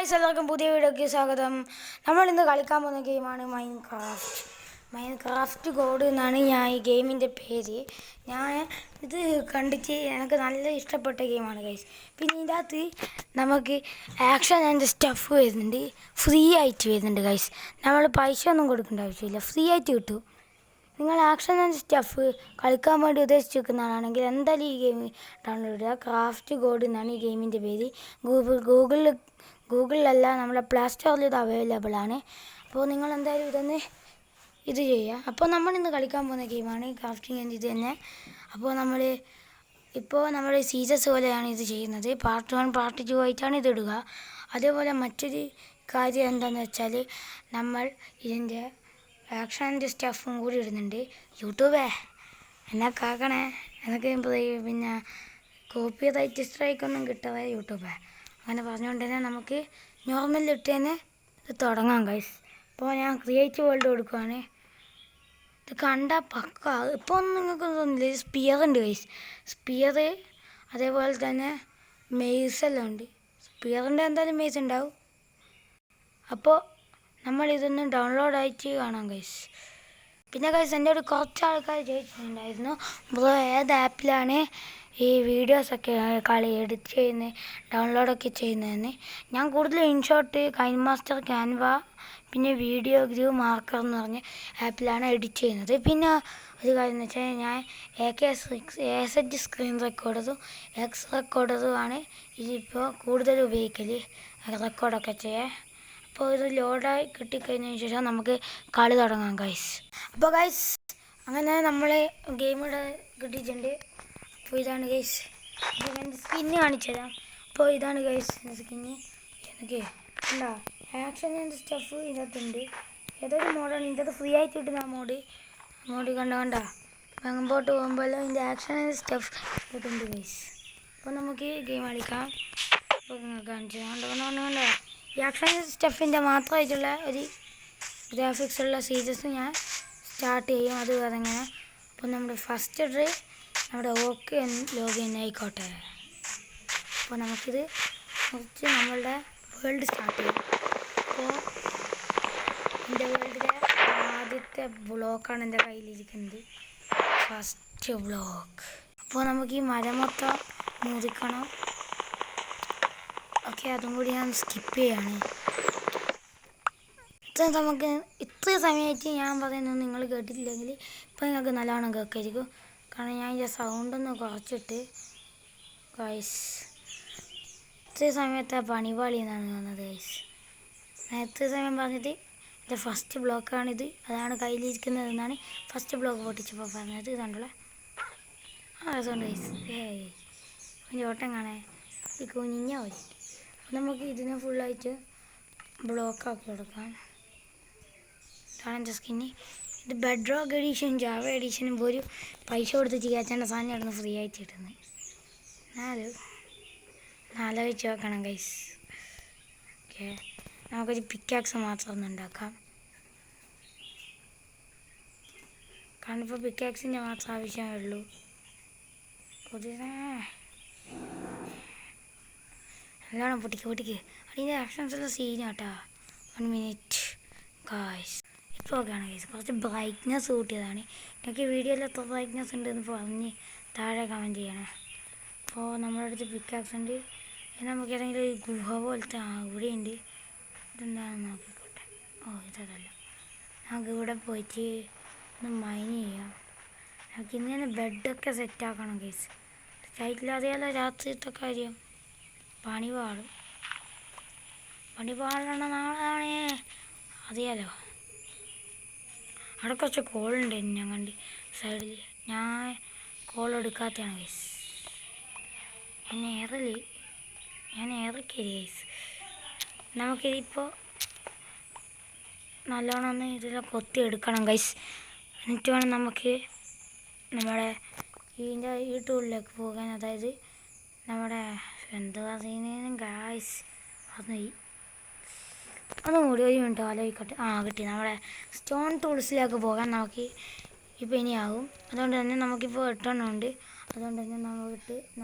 Guys, എല്ലാവർക്കും പുതിയ വീഡിയോയ്ക്ക് സ്വാഗതം. നമ്മൾ ഇന്ന് കളിക്കാൻ പോകുന്ന ഗെയിമാണ് മൈൻക്രാഫ്റ്റ് ഗോഡ് എന്നാണ് ഈ ഗെയിമിൻ്റെ പേര്. ഞാൻ ഇത് കണ്ടിട്ട് എനിക്ക് നല്ല ഇഷ്ടപ്പെട്ട ഗെയിമാണ് ഗൈസ്. പിന്നെ ഇതിൻ്റെ അകത്ത് നമുക്ക് ആക്ഷൻ ആൻഡ് സ്റ്റഫ് വരുന്നുണ്ട്, ഫ്രീ ആയിട്ട് വരുന്നുണ്ട് ഗൈസ്. നമ്മൾ പൈസ ഒന്നും കൊടുക്കേണ്ട ആവശ്യമില്ല, ഫ്രീ ആയിട്ട് കിട്ടും. നിങ്ങൾ ആക്ഷൻ ആൻഡ് സ്റ്റഫ് കളിക്കാൻ വേണ്ടി ഉദ്ദേശിച്ചിരിക്കുന്ന ആളാണെങ്കിൽ എന്തായാലും ഈ ഗെയിം ഡൗൺലോഡ് ചെയ്യുക. ക്രാഫ്റ്റ് ഗോഡ് എന്നാണ് ഈ ഗെയിമിൻ്റെ പേര്. ഗൂഗിളിലല്ല, നമ്മുടെ പ്ലേ സ്റ്റോറിൽ ഇത് അവൈലബിൾ ആണ്. അപ്പോൾ നിങ്ങൾ എന്തായാലും ഇത് ചെയ്യുക. അപ്പോൾ നമ്മളിന്ന് കളിക്കാൻ പോകുന്ന ഗെയിമാണ് ക്രാഫ്റ്റിംഗ് ആൻഡ് ഇത് തന്നെ. അപ്പോൾ നമ്മൾ സീസൺസ് പോലെയാണ് ഇത് ചെയ്യുന്നത്. പാർട്ട് 1 പാർട്ട് 2 ആയിട്ടാണ് ഇത് ഇടുക. അതേപോലെ മറ്റൊരു കാര്യം എന്താണെന്ന് വെച്ചാൽ, നമ്മൾ ഇതിൻ്റെ ആക്ഷൻ ആൻഡ് സ്റ്റഫും കൂടി ഇടുന്നുണ്ട്. യൂട്യൂബേ എന്നെ കാക്കണേ, എനിക്ക് പിന്നെ കോപ്പി റൈറ്റ് സ്ട്രൈക്കൊന്നും കിട്ടാതെ യൂട്യൂബേ. അങ്ങനെ പറഞ്ഞുകൊണ്ട് തന്നെ നമുക്ക് നോർമൽ ഇട്ട് തന്നെ ഇത് തുടങ്ങാം ഗൈസ്. അപ്പോൾ ഞാൻ ക്രിയേറ്റീവ് വേൾഡ് കൊടുക്കുവാണ്. ഇത് കണ്ടാൽ പക്ക. ഇപ്പോൾ ഒന്നും നിങ്ങൾക്ക് തോന്നില്ല, സ്പിയർ ഉണ്ട് ഗൈസ്. സ്പിയർ അതേപോലെ തന്നെ മെയ്സ് എല്ലാം ഉണ്ട്. സ്പിയറിൻ്റെ എന്തായാലും മെയ്സ് ഉണ്ടാവും. അപ്പോൾ നമ്മളിതൊന്ന് ഡൗൺലോഡായിട്ട് കാണാം ഗൈസ്. പിന്നെ ഗൈസ്, എൻ്റെ ഒരു കുറച്ച് ആൾക്കാർ ചോദിച്ചിട്ടുണ്ടായിരുന്നു, ബ്രോ ഏത് ആപ്പിലാണ് ഈ വീഡിയോസൊക്കെ എഡിറ്റ് ചെയ്യുന്നത്, ഡൗൺലോഡൊക്കെ ചെയ്യുന്നതെന്ന്. ഞാൻ കൂടുതൽ ഇൻഷോട്ട്, കൈൻ മാസ്റ്റർ, ക്യാൻവ, പിന്നെ വീഡിയോ ഗ്രൂ മാർക്കർ എന്ന് പറഞ്ഞ ആപ്പിലാണ് എഡിറ്റ് ചെയ്യുന്നത്. പിന്നെ ഒരു കാര്യം എന്ന് വെച്ചാൽ, ഞാൻ ASH സ്ക്രീൻ റെക്കോർഡറും എക്സ് റെക്കോർഡറുമാണ് ഇതിപ്പോൾ കൂടുതൽ ഉപയോഗിക്കൽ, റെക്കോർഡൊക്കെ ചെയ്യാൻ. അപ്പോൾ ഇത് ലോഡായി കിട്ടിക്കഴിഞ്ഞതിന് ശേഷം നമുക്ക് കളി തുടങ്ങാം ഗൈസ്. അപ്പോൾ ഗൈസ്, അങ്ങനെ നമ്മൾ ഗെയിം ഇവിടെ കിട്ടിയിട്ടുണ്ട്. അപ്പോൾ ഇതാണ് ഗൈസ്, ഇതിൻ്റെ സ്കിന്ന് കാണിച്ചു തരാം. അപ്പോൾ ഇതാണ് ഗൈസ് സ്കിന്ന്. എനിക്ക് ഉണ്ടോ ആക്ഷൻ ആൻഡ് സ്റ്റഫ് ഇതിനകത്തുണ്ട്. ഏതൊരു മോഡാണ് ഇതിൻ്റെ ഫ്രീ ആയിട്ട് കിട്ടുന്ന മോഡ് കണ്ട മുമ്പോട്ട് പോകുമ്പോൾ ഇതിൻ്റെ ആക്ഷൻ ആൻഡ് സ്റ്റഫ് ഇട്ടുണ്ട് ഗൈസ്. അപ്പോൾ നമുക്ക് ഗെയിം കളിക്കാം. അപ്പോൾ നിങ്ങൾക്ക് കാണിച്ചു കണ്ടോ ഈ ആക്ഷൻ സ്റ്റഫിൻ്റെ മാത്രമായിട്ടുള്ള ഒരു ഗ്രാഫിക്സ് ഉള്ള സീരീസ് ഞാൻ സ്റ്റാർട്ട് ചെയ്യും. അത് പറഞ്ഞങ്ങനെ. അപ്പോൾ നമ്മുടെ ഫസ്റ്റ് ഡേ നമ്മുടെ ഓക്കെ ലോഗിൻ ആയിക്കോട്ടെ. അപ്പോൾ നമുക്കിത് കുറച്ച് നമ്മളുടെ വേൾഡ് സ്റ്റാർട്ട് ചെയ്യും. അപ്പോൾ എൻ്റെ വേൾഡിലെ ആദ്യത്തെ ബ്ലോക്കാണ് എൻ്റെ കയ്യിലിരിക്കുന്നത്, ഫസ്റ്റ് ബ്ലോക്ക്. അപ്പോൾ നമുക്ക് ഈ മരം മൊത്തം മുറിക്കണം. ഓക്കെ, അതും കൂടി ഞാൻ സ്കിപ്പ് ചെയ്യാണ്. നമുക്ക് ഇത്ര സമയമായിട്ട് ഞാൻ പറയുന്നത് നിങ്ങൾ കേട്ടിട്ടില്ലെങ്കിൽ ഇപ്പം നിങ്ങൾക്ക് നല്ലവണ്ണം കേൾക്കായിരിക്കും. കാരണം ഞാൻ ഇതിൻ്റെ സൗണ്ടൊന്ന് കുറച്ചിട്ട് ഗൈസ്, ഇത്ര സമയത്തെ പണിപാളി എന്നാണ് തോന്നുന്നത് ഗൈസ്. ഞാൻ ഇത്ര സമയം പറഞ്ഞിട്ട് എൻ്റെ ഫസ്റ്റ് ബ്ലോക്കാണിത്, അതാണ് കയ്യിലിരിക്കുന്നത് എന്നാണ് ഫസ്റ്റ് ബ്ലോക്ക് പൊട്ടിച്ചപ്പോൾ പറഞ്ഞത്. ഇതുണ്ടല്ലോ രസമുണ്ട് ഗൈസ്. അതിൻ്റെ ഓട്ടം കാണാൻ ഈ കുഞ്ഞിഞ്ഞ പോലെ. നമുക്ക് ഇതിനെ ഫുള്ളായിട്ട് ബ്ലോക്കാക്കി എടുക്കാം. ഇതാണ് എൻ്റെ സ്കിന്ന്. ഇത് ബെഡ് റോക്ക് എഡീഷൻ, ജാവ എഡീഷനും പോലും പൈസ കൊടുത്തിട്ട് കയറ്റേണ്ട സാധനം ആയിരുന്നു ഫ്രീ ആയിട്ട് കിട്ടുന്നത്. ആലോചിച്ച് വെക്കണം ഗൈസ്. ഓക്കെ, നമുക്കൊരു പിക്കാക്സ് മാത്രം ഒന്ന് ഉണ്ടാക്കാം. കാരണം ഇപ്പോൾ പിക്കാക്സിൻ്റെ മാത്രം ആവശ്യമേ ഉള്ളൂ. നല്ലോണം പൊട്ടിക്ക്. അതിൻ്റെ ആക്ഷൻസുള്ള സീനാട്ടാ. 1 മിനിറ്റ് ഗായ്സ്. ഇപ്പോൾ ഓക്കെയാണ് ഗൈസ്. കുറച്ച് ബ്രൈറ്റ്നെസ് കൂട്ടിയതാണ്. എനിക്ക് വീഡിയോയിൽ എത്ര ബ്രൈറ്റ്നെസ് ഉണ്ടെന്ന് പറഞ്ഞ് താഴെ കമൻറ്റ് ചെയ്യണേ. അപ്പോൾ നമ്മുടെ അടുത്ത് പിക്കാക്സ് ഉണ്ട്. നമുക്ക് ഏതെങ്കിലും ഒരു ഗുഹ പോലത്തെ ഇവിടെ ഉണ്ട്. ഇതെന്താണെന്ന് നോക്കിക്കോട്ടെ. ഇതല്ല, നമുക്ക് ഇവിടെ പോയിട്ട് ഒന്ന് മൈൻ ചെയ്യാം. നമുക്ക് ഇന്ന് തന്നെ ബെഡൊക്കെ സെറ്റാക്കണം ഗൈസ്. സെറ്റായിട്ടില്ലാതെയല്ല രാത്രിത്തെ കാര്യം. പണി പാടണ നാളാണേ, അറിയാലോ. അവിടെ കുറച്ച് കോളുണ്ട് ഞാൻ കണ്ട് സൈഡിൽ. ഞാൻ കോൾ എടുക്കാത്തതാണ് ഗൈസ്. ഞാൻ ഏറക്കരി ഗൈസ്. നമുക്കിതിപ്പോൾ നല്ലോണം ഒന്ന് ഇതിലൊക്കെ കൊത്തി എടുക്കണം ഗൈസ്. എന്നിട്ട് വേണം നമുക്ക് നമ്മുടെ ഈ ടൂളിലേക്ക് പോകാൻ. അതായത് നമ്മുടെ എന്ത് പറയുന്നതിനും ഗായ്സ് പറഞ്ഞുപോയി. ഒന്നുകൂടി ഒരു മിനിറ്റ് ആലോചിക്കട്ടെ. കിട്ടി. നമ്മുടെ സ്റ്റോൺ ടൂൾസിലേക്ക് പോകാൻ നമുക്ക് ഇപ്പോൾ ഇനിയാകും. അതുകൊണ്ട് തന്നെ നമുക്കിപ്പോൾ 8 എണ്ണം ഉണ്ട്. അതുകൊണ്ട് തന്നെ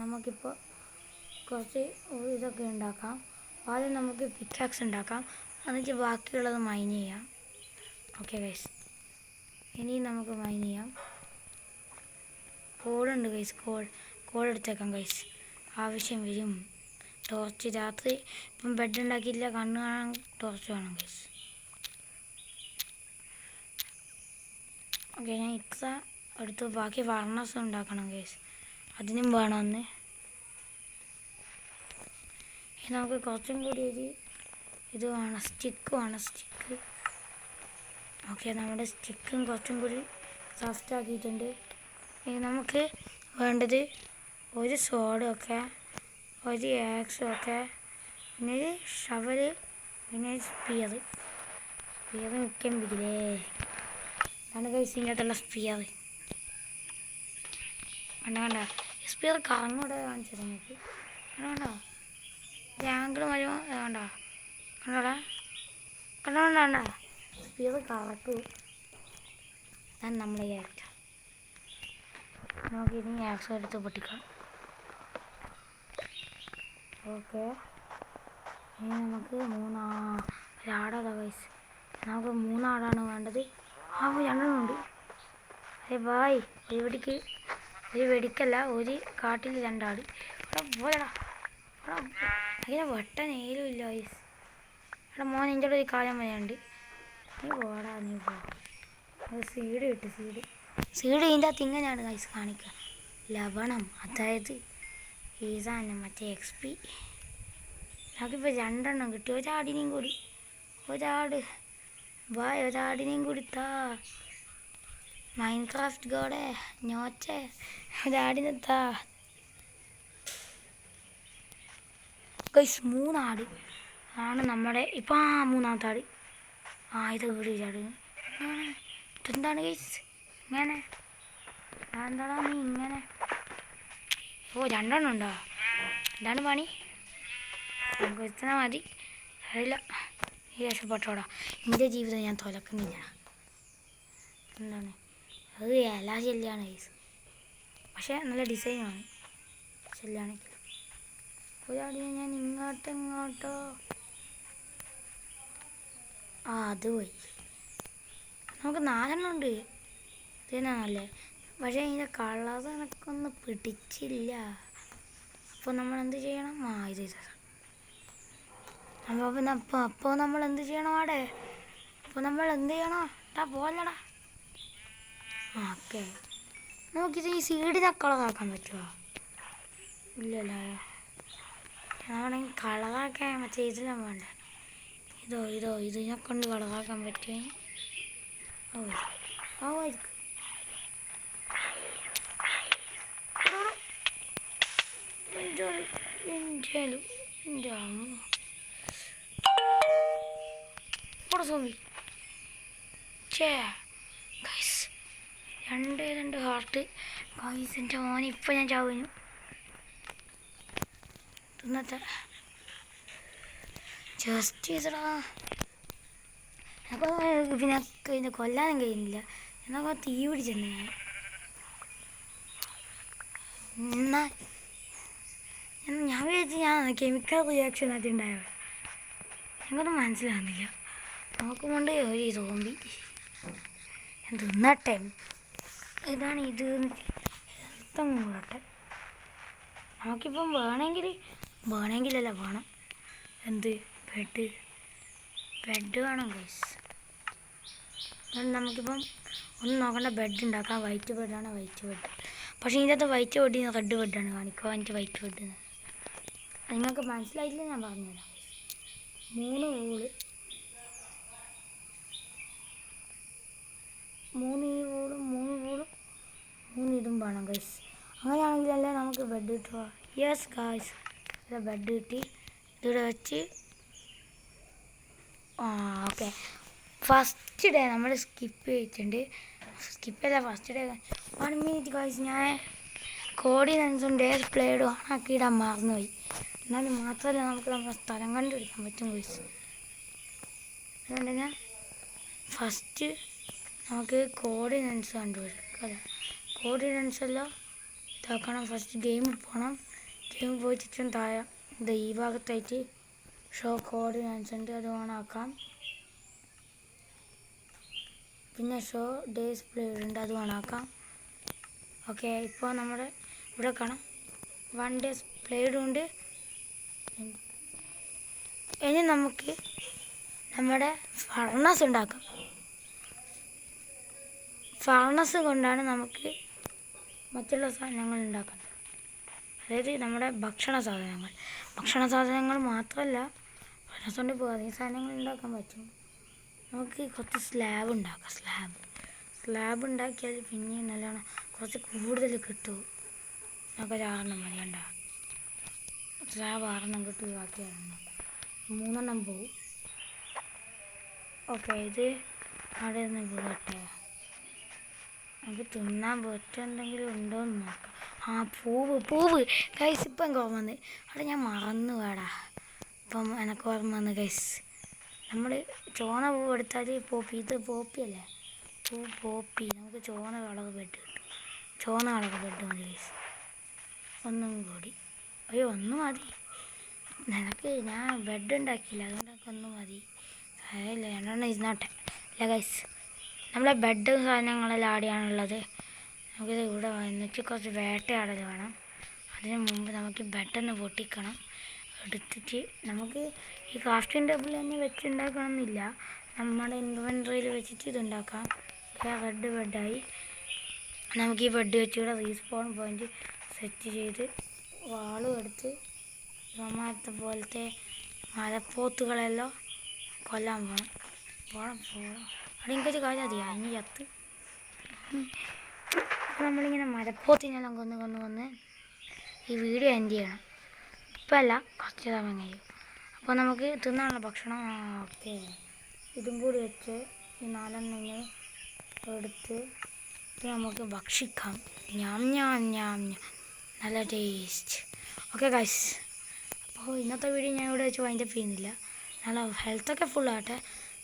നമുക്കിപ്പോൾ കുറച്ച് ഇതൊക്കെ ഉണ്ടാക്കാം. ആദ്യം നമുക്ക് പിക്കാക്സ് ഉണ്ടാക്കാം, എന്നിട്ട് ബാക്കിയുള്ളത് മൈൻ ചെയ്യാം. ഓക്കെ ഗൈസ്, ഇനി നമുക്ക് മൈൻ ചെയ്യാം. കോളുണ്ട് ഗൈസ്, കോൾ എടുത്തേക്കാം ഗൈസ്, ആവശ്യം വരും. ടോർച്ച് രാത്രി ഇപ്പം ബെഡ് ഉണ്ടാക്കിയില്ല, കണ്ണ് കാണാൻ ടോർച്ച് വേണം ഗൈസ്. ഓക്കെ, ഞാൻ ഇത്ര എടുത്തു. ബാക്കി ഫർണസ് ഉണ്ടാക്കണം ഗൈസ്, അതിനും വേണമെന്ന്. നമുക്ക് കുറച്ചും കൂടി ഇത് വേണം, സ്റ്റിക്ക് വേണം, സ്റ്റിക്ക്. ഓക്കെ, നമ്മുടെ സ്റ്റിക്കും കുറച്ചും കൂടി സോഫ്റ്റ് ആക്കിയിട്ടുണ്ട്. ഇനി നമുക്ക് വേണ്ടത് ഒരു സോഡൊക്കെ, ഒരു ആക്സൊക്കെ, പിന്നെ ഒരു ഷവല്, പിന്നെ സ്പിയർ മിക്കം പിടിക്കില്ലേ. അതാണ് കഴിച്ച് ഇങ്ങോട്ടുള്ള സ്പിയർ. കണ്ട സ്പിയർ കറങ്ങൂടെ കാണിച്ചത് നമുക്ക്. കണ്ടോ ആംഗിൾ വരുമോ? കണ്ടോടാ കണ്ട സ്പിയർ കറക്കൂ. അതാണ് നമ്മളെ ക്യാരക്ടർ. നമുക്ക് ഇനി ആക്സ് എടുത്ത് പൊട്ടിക്കാം. ഓക്കെ, ഇനി നമുക്ക് ഒരാടാണ് ഗൈസ്. നമുക്ക് 3 ആടാണ് വേണ്ടത്. 2 ഉണ്ട്. അതെ ബായ്, ഒരു വെടിക്കല്ല, ഒരു കാട്ടിൽ 2 ആട്. അവിടെ പോയടാ, അതിനെ വെട്ടൻ ഏലും ഇല്ല ഗൈസ്. അവിടെ മോൻ എൻ്റെ ഒരു കാലം വരെയുണ്ട്. നീ പോടാ, നീ പോ. സീഡ് കിട്ടി, സീഡ് ഇതിൻ്റെ അകത്ത് ഇങ്ങനെയാണ് ഗൈസ് കാണിക്കുക, ലവണം. അതായത് ഇതാണ് മറ്റേ XP. നമുക്കിപ്പോൾ 2 എണ്ണം കിട്ടി. ഒരാടിനെയും കൂടി, ഒരാടിനെയും കൂടി താ. മൈൻക്രാഫ്റ്റ് ഗോഡേ ഞോച്ചേ, ഒരാടിനെ താ ഗൈസ്. 3 ആട് ആണ് നമ്മുടെ ഇപ്പം. 3ാമത്തെ ആട്. ഇത് ഇവിടെ ചാടുന്നു. ഇതെന്താണ് ഗൈസ് ഇങ്ങനെ? എന്താടാ നീ ഇങ്ങനെ? 2 എണ്ണം ഉണ്ടോ? എന്താണ് പണി? നമുക്ക് ഇത്ര മതി. അറിയില്ല, ഈ രക്ഷപ്പെട്ടോടാ. എൻ്റെ ജീവിതം ഞാൻ തുലക്കുന്നില്ല. എന്താണ് അത്? എല്ലാ ശല്യമാണ് ഗൈസ്, പക്ഷേ നല്ല ഡിസൈനാണ് ശല്യമാണെങ്കിൽ. ഒരാടിനെ ഞാൻ ഇങ്ങോട്ടോ അത് പോയി. നമുക്ക് 4 എണ്ണം ഉണ്ട്. ഇത് തന്നെയാണല്ലേ, പക്ഷേ ഇതിൻ്റെ കളർ എനിക്കൊന്നും പിടിച്ചില്ല. അപ്പോൾ നമ്മൾ എന്ത് ചെയ്യണം? ഇത് അപ്പോൾ നമ്മൾ എന്ത് ചെയ്യണം ആടെ? അപ്പോൾ നമ്മൾ എന്ത് ചെയ്യണം? പോലടാ. ഓക്കെ, നമുക്കിത് ഈ സീഡിനെ കളറാക്കാൻ പറ്റുമോ? ഇല്ലല്ലോ. ആണെങ്കിൽ കളറാക്കാൻ മറ്റേ ഇതിലും വേണ്ട. ഇതിനെ കൊണ്ട് കളറാക്കാൻ പറ്റുമേ. ആയിരിക്കും. Zombie guys, 2 heart guys. എൻ്റെ മോനെ ഇപ്പം ഞാൻ ചാവുന്നു. തിന്നത്തെ ജസ്റ്റ് ചെയ്തടാ. അപ്പോൾ പിന്നെ ഇതിനെ കൊല്ലാനും കഴിയുന്നില്ല. എന്നാൽ തീ പിടിച്ചെന്നെ ഞാൻ വിചാരിച്ചു ഞാൻ കെമിക്കൽ റിയാക്ഷൻ ആയിട്ട് ഉണ്ടായത്. ഞങ്ങൾക്കൊന്നും മനസ്സിലാകുന്നില്ല. നോക്കുകൊണ്ട് ഒരു സോമ്പി തിന്നട്ടെ. ഇതാണ് ഇത് കൂടട്ടെ. നമുക്കിപ്പം വേണമെങ്കിലല്ല വേണം. എന്ത്? ബെഡ് വേണം ഗൈസ്. നമുക്കിപ്പം ഒന്നും നോക്കണ്ട, ബെഡ് ഉണ്ടാക്കാം. വൈറ്റ് ബെഡാണ്, വൈറ്റ് ബെഡ്. പക്ഷേ ഇതിൻ്റെ അകത്ത് വൈറ്റ് ബെഡിന് റെഡ് ബെഡാണ് കാണിക്കുക. എനിക്ക് വൈറ്റ് ബെഡ് നിങ്ങൾക്ക് മനസ്സിലായില്ല, ഞാൻ പറഞ്ഞുതരാം. 3 വൂള്, 3 ഈ വൂളും 3 ഇതും വേണം ഗൈസ്. അങ്ങനെയാണെങ്കിലല്ലേ നമുക്ക് ബെഡ് കിട്ടുക. യെസ് ഗൈസ്, ബെഡ് കിട്ടി. ഇതിവിടെ വെച്ച് ഓക്കെ. ഫസ്റ്റ് ഡേ നമ്മൾ സ്കിപ്പ് ചെയ്തിട്ടുണ്ട്. First day 1 minute guys. ഞാൻ കോർഡിനൻസും ഡേസ് പ്ലേഡും ആക്കിയിടാൻ മറന്നുപോയി. എന്നാലും മാത്രമല്ല നമുക്ക് നമ്മുടെ സ്ഥലം കണ്ടുപിടിക്കാൻ പറ്റും ഗൈസ്. അതുകൊണ്ട് ഞാൻ ഫസ്റ്റ് നമുക്ക് കോർഡിനൻസ് കണ്ടുപിടിക്കാം. കോർഡിനൻസെല്ലാം ഇതാക്കണം. ഫസ്റ്റ് ഗെയിമിൽ പോകണം. ഗെയിമിൽ പോയി ചുറ്റും താഴെ ഈ ഭാഗത്തായിട്ട് ഷോ കോർഡിനേറ്റ്സ് ഉണ്ട്, അത് ഓണാക്കാം. പിന്നെ ഷോ ഡേയ്സ് പ്ലേഡ് ഉണ്ട്, അത് ഓണാക്കാം. ഓക്കെ, ഇപ്പോൾ നമ്മുടെ ഇവിടെ കാണാം 1 ഡേയ്സ് പ്ലേഡും ഉണ്ട്. ഇനി നമുക്ക് നമ്മുടെ ഫർണസ് ഉണ്ടാക്കാം. ഫർണസ് കൊണ്ടാണ് നമുക്ക് മറ്റുള്ള സാധനങ്ങൾ ഉണ്ടാക്കുന്നത്. അതായത് നമ്മുടെ ഭക്ഷണ സാധനങ്ങൾ മാത്രമല്ല, ഫർണസ് കൊണ്ട് പോകാതെ ഈ സാധനങ്ങൾ ഉണ്ടാക്കാൻ പറ്റും. നമുക്ക് കുറച്ച് സ്ലാബ് ഉണ്ടാക്കാം. സ്ലാബ് ഉണ്ടാക്കിയാൽ പിന്നെ നല്ലോണം കുറച്ച് കൂടുതൽ കിട്ടും. നമുക്കൊരു 6 മതി. ഉണ്ടാകും സ്ലാബ് 6 കിട്ടും, ബാക്കി 3 പോവും. ഓക്കെ, ഇത് അവിടെ നിന്ന് പോകട്ടെ. നമുക്ക് തിന്നാൻ പറ്റുമെന്തെങ്കിലും ഉണ്ടോ എന്ന് നോക്കാം. പൂവ് ഗൈസ്, ഇപ്പം എനിക്ക് ഓർമ്മ വന്ന്. അവിടെ ഞാൻ മറന്നു വേടാ. ഇപ്പം എനിക്ക് ഓർമ്മ വന്ന് ഗൈസ്. നമ്മൾ ചോന്ന പൂവ് എടുത്താൽ പോപ്പി, ഇത് പോപ്പിയല്ലേ, പോപ്പി. നമുക്ക് ചോന്ന കളർ ബെഡ് മതി ഗൈസ്. ഒന്നും കൂടി, അയ്യോ ഒന്ന് മതി. ഞാൻ ബെഡ് ഉണ്ടാക്കിയില്ല, അതുകൊണ്ടൊക്കെ ഒന്ന് മതി. അല്ല 2 ഇരുന്നോട്ടെ. അല്ല ഗൈസ്, നമ്മളെ ബെഡ് സാധനങ്ങളെല്ലാം ആടെയാണുള്ളത്. നമുക്കിത് ഇവിടെ വന്നിട്ട് കുറച്ച് വേട്ടയാടൽ വേണം. അതിന് മുമ്പ് നമുക്ക് ബെഡൊന്ന് പൊട്ടിക്കണം. എടുത്തിട്ട് നമുക്ക് ഈ ക്രാഫ്റ്റിംഗ് ടേബിൾ തന്നെ വെച്ചുണ്ടാക്കണം എന്നില്ല, നമ്മുടെ ഇൻവെൻട്രിയിൽ വെച്ചിട്ട് ഇതുണ്ടാക്കാം. ബെഡായി. നമുക്ക് ഈ ബെഡ് വെച്ചിവിടെ റീസ്പോൺ പോയിന്റ് സെറ്റ് ചെയ്ത് വാളും എടുത്ത് റൊമാറ്റ പോലത്തെ മലപ്പോത്തുകളെല്ലാം കൊല്ലാൻ പോകണം. അവിടെ എനിക്കൊരു കാര്യം അറിയാം, ഇനി ചത്ത് നമ്മളിങ്ങനെ മലപ്പോത്തിനെല്ലാം കൊന്ന് ഈ വീഡിയോ എൻഡ് ചെയ്യണം. ഇപ്പം അല്ല, കുറച്ച് സമയം കഴിയും. അപ്പോൾ നമുക്ക് തിന്നാനുള്ള ഭക്ഷണം. ഓക്കെ, ഇതും കൂടി വെച്ച് ഈ 4 എടുത്ത് നമുക്ക് ഭക്ഷിക്കാം. ഞാൻ നല്ല ടേസ്റ്റ്. ഓക്കെ ഗൈസ്, അപ്പോൾ ഇന്നത്തെ വീഡിയോ ഞാൻ ഇവിടെ വെച്ച് വൈൻഡപ്പ് ചെയ്യുന്നില്ല. നല്ല ഹെൽത്തൊക്കെ ഫുള്ളാകട്ടെ.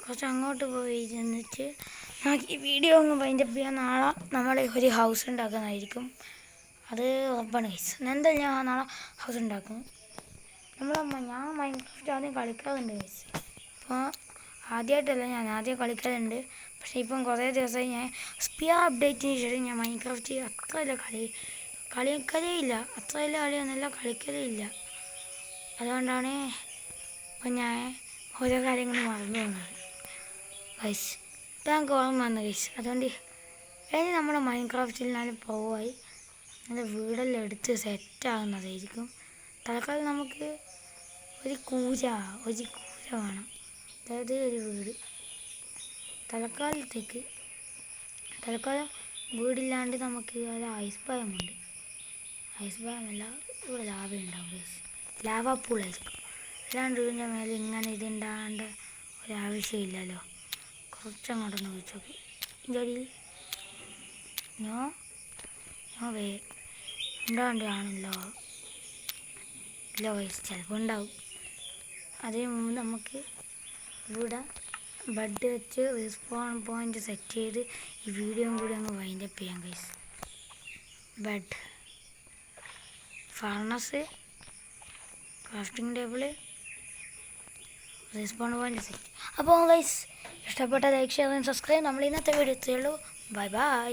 കുറച്ച് അങ്ങോട്ട് പോയി ചെന്നിട്ട് നമുക്ക് ഈ വീഡിയോ ഒന്ന് വൈൻഡപ്പ് ചെയ്യാൻ. നാളെ നമ്മൾ ഒരു ഹൗസ് ഉണ്ടാക്കുന്നതായിരിക്കും. അത് ഉറപ്പാണ് ഗൈസ്. എന്തായാലും ഞാൻ നാളെ ഹൗസ് ഉണ്ടാക്കും. ഞാൻ മൈൻക്രാഫ്റ്റ് ആദ്യം കളിക്കാറുണ്ട് ഗൈസ്. അപ്പോൾ ആദ്യമായിട്ടല്ല, ഞാൻ ആദ്യം കളിക്കാറുണ്ട്. പക്ഷേ ഇപ്പം കുറേ ദിവസമായി ഞാൻ സ്പിയർ അപ്ഡേറ്റിന് ശേഷം ഞാൻ മൈൻക്രാഫ്റ്റ് അത്രയല്ല കളിക്കലേ ഇല്ല. അതുകൊണ്ടാണ് ഇപ്പം ഞാൻ ഓരോ കാര്യങ്ങളും മറന്നു പോകുന്നത് ഗൈസ്. ഇതാൾക്ക് ഓർമ്മ വന്നു ഗൈസ്. അതുകൊണ്ട് ഇനി നമ്മുടെ മൈൻക്രാഫ്റ്റിൽ നല്ല പോവായി നല്ല വീടെല്ലാം എടുത്ത് സെറ്റാകുന്നതായിരിക്കും. തൽക്കാലം നമുക്ക് ഒരു കൂര വേണം, അതായത് ഒരു വീട്. തൽക്കാലം വീടില്ലാണ്ട് നമുക്ക് ഒരു ഐസ് പായമുണ്ട്. ഐസ് പായമല്ല, ഇവിടെ ലാവ ഉണ്ടാവും ഗൈസ്. ലാവ പൂളായിരിക്കും. അല്ലാണ്ട് വീടിൻ്റെ മേലെ ഇങ്ങനെ ഇതുണ്ടാകേണ്ട ഒരാവശ്യമില്ലല്ലോ. കുറച്ചങ്ങോട്ടൊന്ന് വെച്ച് നോക്കി. ഇതിൻ്റെ അടിയിൽ ഉണ്ടാകേണ്ടതാണല്ലോ. ഇല്ല ഗൈസ്, ചിലപ്പോൾ ഉണ്ടാവും. അതിന് മുമ്പ് നമുക്ക് ഇവിടെ ബെഡ് വെച്ച് റെസ്പോൺ പോയിന്റ് സെറ്റ് ചെയ്ത് ഈ വീഡിയോയും കൂടി അങ്ങ് വൈൻഡപ്പ് ചെയ്യാം guys. Bed, furnace, crafting table, respawn point set. അപ്പോൾ ഗൈസ്, ഇഷ്ടപ്പെട്ട ലൈക്ക്, ഷെയർ, സബ്സ്ക്രൈബ്. നമ്മൾ ഇന്നത്തെ വീഡിയോ എത്തിയുള്ളൂ. ബൈ.